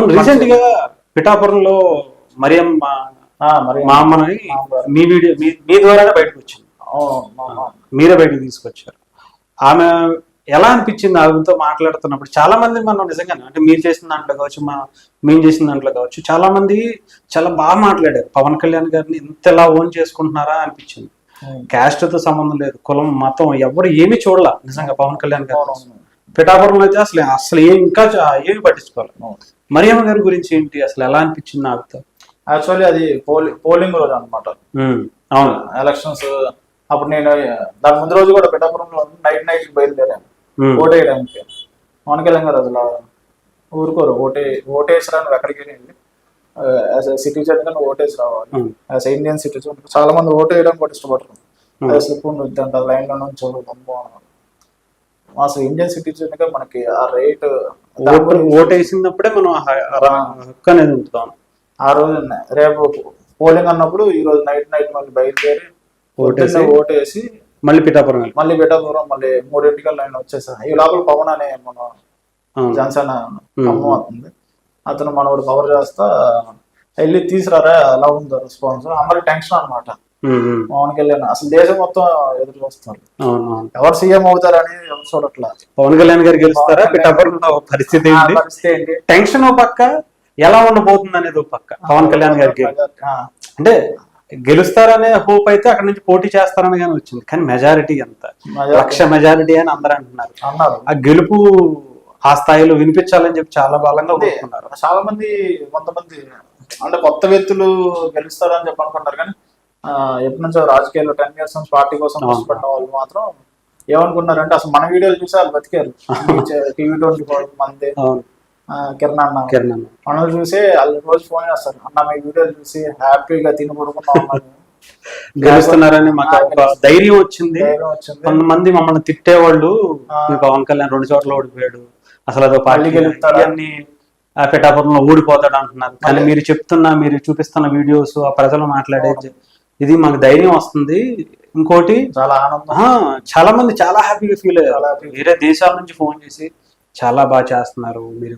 అవును, రీసెంట్ గా పిఠాపురంలో మరియం మా అమ్మని మీ వీడియో మీ ద్వారానే బయటకు వచ్చింది, మీరే బయటకు తీసుకొచ్చారు. ఆమె ఎలా అనిపించింది ఆమెతో మాట్లాడుతున్నప్పుడు? చాలా మంది మనం నిజంగానే అంటే మీరు చేసిన దాంట్లో కావచ్చు, మేము చేసిన దాంట్లో కావచ్చు, చాలా మంది చాలా బాగా మాట్లాడారు. పవన్ కళ్యాణ్ గారిని ఇంత ఎలా ఓన్ చేసుకుంటున్నారా అనిపించింది. క్యాస్ట్ తో సంబంధం లేదు, కులం మతం ఎవరు ఏమీ చూడాల నిజంగా పవన్ కళ్యాణ్ గారు. పిఠాపురంలో అయితే అసలు ఇంకా ఏమి పట్టించుకోవాలి. మరియమ్మ గారి గురించి ఏంటి, అసలు ఎలా అనిపించింది నాకు? యాక్చువల్లీ అది పోలింగ్ రోజు అనమాట. అవును, ఎలక్షన్స్ అప్పుడు నేను దాని ముందు రోజు కూడా పిఠాపురంలో నైట్ బయలుదేరాను ఓటేయడానికి. పవన్ కళ్యాణ్ గారు అసలు ఊరుకోరు, ఓటేసరా నువ్వు ఎక్కడికి వెళ్ళి సిటిజన్ గా నువ్వు ఓటేసి రావాలి. యాజ్ ఇండియన్ సిటిజన్ చాలా మంది ఓటేయడం కూడా ఇష్టపడరు. స్లిప్ ఉంటుందంట, లైన్ లో నుంచి అసలు ఇండియన్ సిటిజన్ గా మనకి ఆ రేట్ ఓటేసినప్పుడే మనం హక్కు అనేది ఉంటున్నాం. ఆ రోజు రేపు పోలింగ్ అన్నప్పుడు ఈ రోజు నైట్ మళ్ళీ బయలుదేరి ఓటేసి మళ్ళీ పిఠాపురం మళ్ళీ 3 లైన్ వచ్చేసా. ఈ లోపల పవన్ అనే మన జనసేన అమ్మ అవుతుంది, అతను మనోడు కవర్ చేస్తా వెళ్ళి తీసుకురారా ఎలా ఉందో రెస్పాన్స్. అందరికి టెన్షన్ అనమాట. పవన్ కళ్యాణ్ అసలు దేశం మొత్తం ఎదురు చూస్తారు, ఎవరు సీఎం అవుతారని ఎవరు చూడట్లా. పవన్ కళ్యాణ్ గారు గెలుస్తారా, పిఠాపురంలో పరిస్థితి ఏంటి, టెన్షన్ పక్క ఎలా ఉండబోతుంది అనేది పక్క. పవన్ కళ్యాణ్ గారికి అంటే గెలుస్తారనే హోప్ అయితే అక్కడ నుంచి పోటీ చేస్తారని కానీ వచ్చింది, కానీ మెజారిటీ ఎంత, 1,00,000 మెజారిటీ అని అందరూ అంటున్నారు. ఆ గెలుపు ఆ స్థాయిలో వినిపించాలని చెప్పి చాలా బలంగా కోరుకున్నారు. చాలా మంది కొంతమంది అంటే కొత్త వ్యక్తులు గెలుస్తారని చెప్పి అనుకుంటారు, కానీ ఎప్పటి నుంచో రాజకీయాల్లో 10 years నుంచి పార్టీ కోసం కష్టపడిన వాళ్ళు మాత్రం ఏమనుకున్నారంటే అసలు మన వీడియోలు చూసి వాళ్ళు బతికారు. TV24 మంది కిరణ్ అన్న మనల్ని చూసి వాళ్ళు రోజు ఫోన్ చేస్తారు, అన్న మీ వీడియోలు చూసి హ్యాపీగా తినబడుకున్నాం, గెలుస్తున్నారని మాకు ధైర్యం వచ్చింది. కొంతమంది మమ్మల్ని తిట్టేవాళ్ళు, పవన్ కళ్యాణ్ 2 చోట్ల ఓడిపోయాడు, అసలు అదో పార్టీ గెలుస్తాడని పిఠాపురంలో ఓడిపోతాడు అంటున్నారు. కానీ మీరు చూపిస్తున్న వీడియోస్, ఆ ప్రజలు మాట్లాడేది ఇది మాకు ధైర్యం వస్తుంది. ఇంకోటి చాలా ఆనందం, చాలా మంది చాలా హ్యాపీగా ఫీల్ అయ్యారు. వేరే దేశాల నుంచి ఫోన్ చేసి చాలా బాగా చేస్తున్నారు మీరు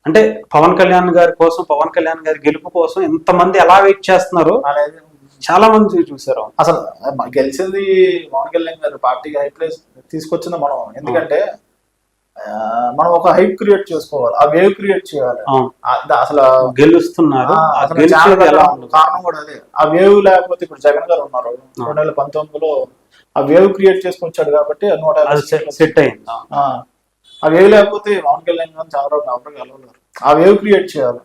అంటే, పవన్ కళ్యాణ్ గారి కోసం, పవన్ కళ్యాణ్ గారి గెలుపు కోసం ఎంతమంది ఎలా వెయిట్ చేస్తున్నారు అనేది చాలా మంది చూసారు. అసలు గెలిచింది పవన్ కళ్యాణ్ గారు, పార్టీకి హై ప్లేస్ తీసుకొచ్చింది మనం. ఎందుకంటే మనం ఒక హైప్ క్రియేట్ చేసుకోవాలి, ఆ వేవ్ క్రియేట్ చేయాలి. అసలు గెలుస్తున్నారు కారణం కూడా అదే. ఆ వేవ్ లేకపోతే ఇప్పుడు జగన్ గారు ఉన్నారు 2019లో ఆ వేవ్ క్రియేట్ చేసుకొచ్చాడు కాబట్టి సెట్ అయింది. ఆ వేవ్ లేకపోతే పవన్ కళ్యాణ్ గారు చాలా ఎవరికి కలవలేరు. ఆ వేవ్ క్రియేట్ చేయాలి.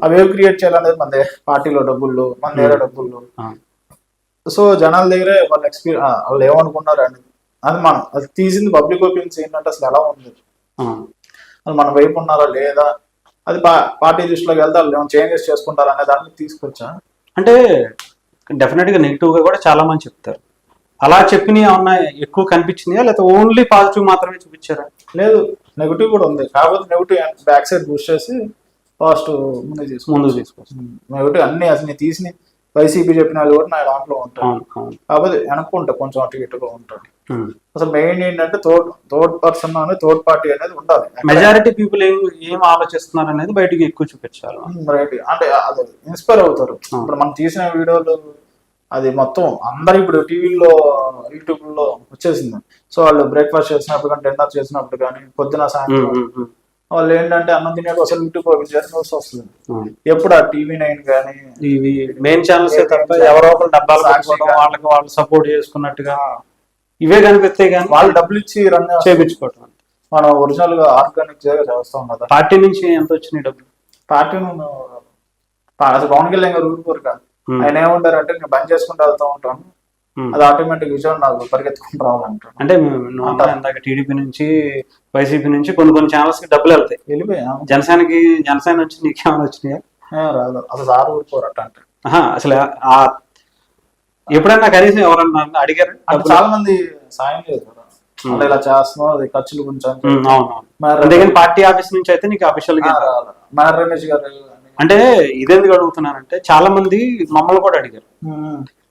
ఆ వేవ్ క్రియేట్ చేయాలనేది మన పార్టీలో డబ్బులు, మన దగ్గర డబ్బులు. సో జనాల దగ్గరే వాళ్ళ ఎక్స్పీరియన్స్, వాళ్ళు ఏమనుకున్నారు అనేది అది మనం అది తీసింది. పబ్లిక్ ఒపీనియన్స్ ఏంటంటే అసలు ఎలా ఉంది, అది మన వైపు ఉన్నారా లేదా, అది పార్టీ దృష్టిలోకి వెళ్తే వాళ్ళు ఏమైనా చేంజెస్ చేసుకుంటారు అనే దాన్ని తీసుకొచ్చా. అంటే డెఫినెట్ గా నెగిటివ్ గా కూడా చాలా మంది చెప్తారు. అలా చెప్పినవి ఏమన్నా ఎక్కువ కనిపించినాయా, లేకపోతే ఓన్లీ పాజిటివ్ మాత్రమే చూపించారా? లేదు, నెగిటివ్ కూడా ఉంది. కాకపోతే నెగిటివ్ బ్యాక్ సైడ్ బూస్ట్ చేసి పాజిటివ్ ముందు తీసుకొచ్చింది. నెగిటివ్ అన్ని అసలు తీసి వైసీపీ చెప్పిన వాళ్ళు కూడా నా దాంట్లో ఉంటాడు, కాకపోతే వెనక్కుంటా కొంచెం అటు ఇటుగా ఉంటాడు. అసలు మెయిన్ ఏంటంటే థర్డ్ పర్సన్ అనేది, థర్డ్ పార్టీ అనేది ఉండాలి. మెజారిటీ పీపుల్ ఏం ఆలోచిస్తున్నారు అనేది బయటకి ఎక్కువ చూపించాలి. అంటే అది ఇన్స్పైర్ అవుతారు. ఇప్పుడు మనం తీసిన వీడియోలు అది మొత్తం అందరు ఇప్పుడు టీవీలో, యూట్యూబ్ లో వచ్చేసింది. సో వాళ్ళు బ్రేక్ఫాస్ట్ చేసినప్పుడు కానీ, డిన్నర్ చేసినప్పుడు కానీ, పొద్దున సాయంత్రం వాళ్ళు ఏంటంటే అన్నం తినేది అసలు యూట్యూబ్ ఓపెన్ చేసి న్యూస్ వస్తుంది. ఎప్పుడు ఆ TV9 కానీ మెయిన్ ఛానల్స్ తప్ప ఎవరో ఒకరు డబ్బాలు వాళ్ళకి వాళ్ళు సపోర్ట్ చేసుకున్నట్టుగా ఇవే కనిపిస్తాయి. కానీ వాళ్ళు డబ్బులు ఇచ్చి రన్ చేయించుకోవటం, మనం ఒరిజినల్ గా ఆర్గానిక్ చేస్తాం కదా. పార్టీ నుంచి ఎంత వచ్చినాయి డబ్బులు? పార్టీ అసలు పవన్ కళ్యాణ్ గారు ఊరుకోరు కాదు. ఆయన ఏమంటారంటే నేను బంద్ చేసుకుంటూ వెళ్తూ ఉంటాను, అది ఆటోమేటిక్ విజయం నాకు పరిగెత్తుకుంటూ రావాలంటారు. అంటే ఇందాక టీడీపీ నుంచి, వైసీపీ నుంచి కొన్ని ఛానల్స్ కి డబ్బులు వెళ్తాయి, వెళ్ళిపోయా. జనసేన నుంచి నీకేమైనా వచ్చినాయా? రాదు, అసలు సార్ ఊరుకోరట. అంటే అసలు ఎప్పుడన్నా కనీసం ఎవరన్నా అడిగారు? చాలా మంది సాయం చేశారు, అంటే ఇలా చేస్తున్నాం, అది ఖర్చులు కొంచెం. అందుకని పార్టీ ఆఫీస్ నుంచి అయితే నీకు అఫీషియల్ గా రమేష్ గారు. అంటే ఇదెందుకు అడుగుతున్నానంటే చాలా మంది మమ్మల్ని కూడా అడిగారు,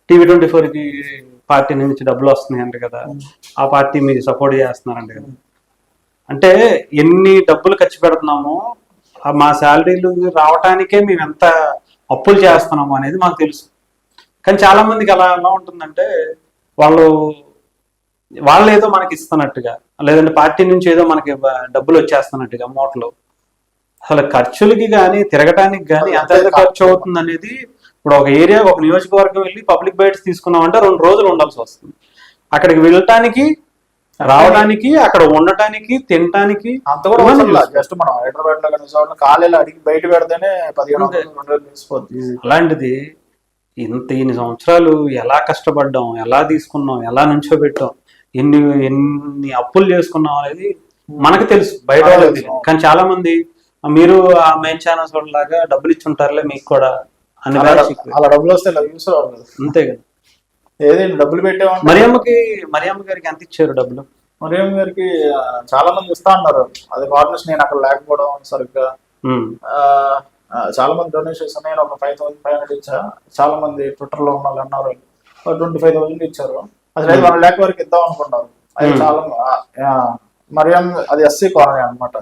TV24 కి పార్టీ నుంచి డబ్బులు వస్తున్నాయి అంటే కదా, ఆ పార్టీ మీరు సపోర్ట్ చేస్తున్నారంట కదా. అంటే ఎన్ని డబ్బులు ఖర్చు పెడుతున్నామో మా శాలరీలు రావటానికే మేము ఎంత అప్పులు చేస్తున్నాము అనేది మాకు తెలుసు. కానీ చాలా మందికి అలా ఎలా ఉంటుందంటే వాళ్ళు ఏదో మనకి ఇస్తున్నట్టుగా, లేదంటే పార్టీ నుంచి ఏదో మనకి డబ్బులు వచ్చేస్తున్నట్టుగా మూటలు. అసలు ఖర్చులకి కానీ తిరగటానికి కానీ ఎంత ఖర్చు అవుతుంది అనేది, ఇప్పుడు ఒక ఏరియా ఒక నియోజకవర్గం వెళ్ళి పబ్లిక్ బైట్స్ తీసుకున్నామంటే 2 రోజులు ఉండాల్సి వస్తుంది. అక్కడికి వెళ్ళటానికి, రావడానికి, అక్కడ ఉండటానికి, తినటానికి అంత కూడా జస్ట్ మనం హైదరాబాద్ లో కానీ కాలేలో అడిగి బయట పెడితేనే 1500 తీసిపోద్ది. అలాంటిది ఇన్ని సంవత్సరాలు ఎలా కష్టపడ్డాం, ఎలా తీసుకున్నాం, ఎలా నుంచోబెట్టాం, ఎన్ని అప్పులు చేసుకున్నాం అనేది మనకు తెలుసు, బయట వాళ్ళకి తెలియదు. కానీ చాలా మంది మీరు ఆ మెయిన్ ఛానల్స్ లాగా డబ్బులు ఇచ్చి ఉంటారులే మీకు కూడా అని అలా డబ్బులు వస్తే యూస్ రావాలి. అంతే కదా. ఏదైనా డబ్బులు పెట్టామంటే మరియమ్మ గారికి ఎంత ఇచ్చారు డబ్బులు? మరియమ్మ గారికి చాలా మంది ఇస్తా ఉన్నారు. అది కారణం నేను అక్కడ లేకపోవడం సరిగ్గా. చాలా మంది డొనేషన్స్ నేను ఒక 5500 ఇచ్చా. చాలా మంది ట్విట్టర్ లో ఉన్న వాళ్ళు అన్నారు 25,000 ఇచ్చారు. అసలు 1 lakh వరకు ఇద్దాం అనుకున్నారు. అది చాలా మరియం అది ఎస్సీ కాలనీ అనమాట.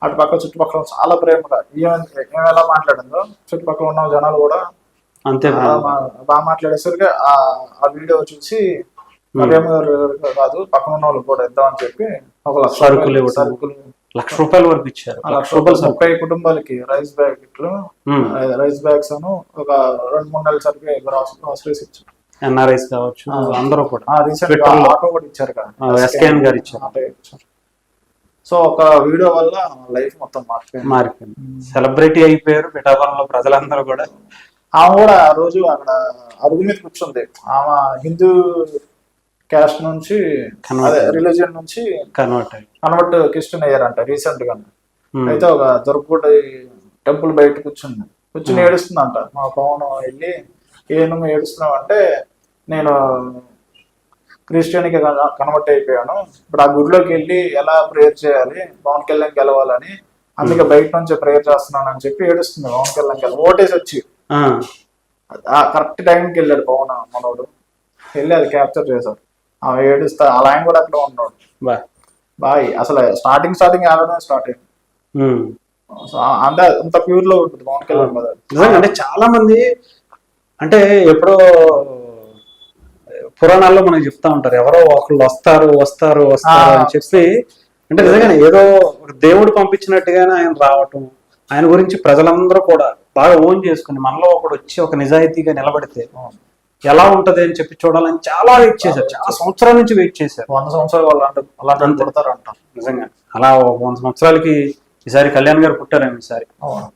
అటు పక్క చుట్టుపక్కల చాలా ప్రేమగా ఏం ఎలా మాట్లాడిందో చుట్టుపక్కల ఉన్న జనాలు కూడా అంతే బాగా మాట్లాడేసరికి ఆ వీడియో చూసి మరియమ్మ గారు కాదు పక్కన ఉన్న వాళ్ళు కూడా ఇద్దామని చెప్పి ఒక 1,00,000 1,00,000 రూపాయల వరకు ఇచ్చారు. 30 కుటుంబాలకి రైస్ బ్యాగ్స్ అను ఒక 2-3 నెలల సరికి గ్రాసరీస్ ఇచ్చారు. ఎన్ఆర్ఐస్ కావచ్చు, అందరూ కూడా రీసెంట్ ఆటో కూడా ఇచ్చారు కదా, ఎస్కేఎన్ గారు ఇచ్చారు. సో ఒక వీడియో వల్ల లైఫ్ మొత్తం మారిపోయింది. సెలబ్రిటీ అయిపోయారు పిఠాపురంలో ప్రజలందరూ కూడా. ఆమె కూడా ఆ రోజు అక్కడ అరుగు మీద కూర్చుంది. ఆమె హిందూ క్యాస్ట్ నుంచి రిలీజియన్ నుంచి కన్వర్ట్ క్రిస్టియన్ అయ్యారంట రీసెంట్ గా. అయితే ఒక దొరకూటి టెంపుల్ బయట కూర్చుని ఏడుస్తుందంట. మా పవన్ వెళ్ళి ఏను ఏడుస్తున్నావు అంటే, నేను క్రిస్టియన్కి కన్వర్ట్ అయిపోయాను, ఇప్పుడు ఆ గుడిలోకి వెళ్ళి ఎలా ప్రేయర్ చేయాలి, పవన్ కళ్యాణ్ గెలవాలని, అందుకే బయట నుంచి ప్రేయర్ చేస్తున్నాను అని చెప్పి ఏడుస్తుంది. పవన్ కళ్యాణ్ ఓటేసి వచ్చి కరెక్ట్ టైంకి వెళ్ళాడు పవన్ మనోడు, వెళ్ళి అది క్యాప్చర్ చేశారు. ఆమె ఏడుస్తా అలా ఆయన కూడా అక్కడ ఉన్నాడు. బాయ్ అసలు స్టార్టింగ్ ఆడడం స్టార్ట్ అయింది. అంత ప్యూర్ లో ఉంటుంది పవన్ కళ్యాణ్ కదా. అంటే చాలా మంది అంటే ఎప్పుడో పురాణాల్లో మనకి చెప్తా ఉంటారు, ఎవరో ఒకళ్ళు వస్తారు అని చెప్పి. అంటే నిజంగానే ఏదో దేవుడు పంపించినట్టుగానే ఆయన రావటం, ఆయన గురించి ప్రజలందరూ కూడా బాగా ఓన్ చేసుకుని మనలో ఒకడు వచ్చి ఒక నిజాయితీగా నిలబడితే ఎలా ఉంటది అని చెప్పి చూడాలని చాలా వెయిట్ చేశారు. చాలా సంవత్సరాల నుంచి వెయిట్ చేశారు. 100 సంవత్సరాలు అలా పుడతారు అంటారు. నిజంగా అలా 100 సంవత్సరాలకి ఈసారి కళ్యాణ్ గారు పుట్టారేమో ఈసారి.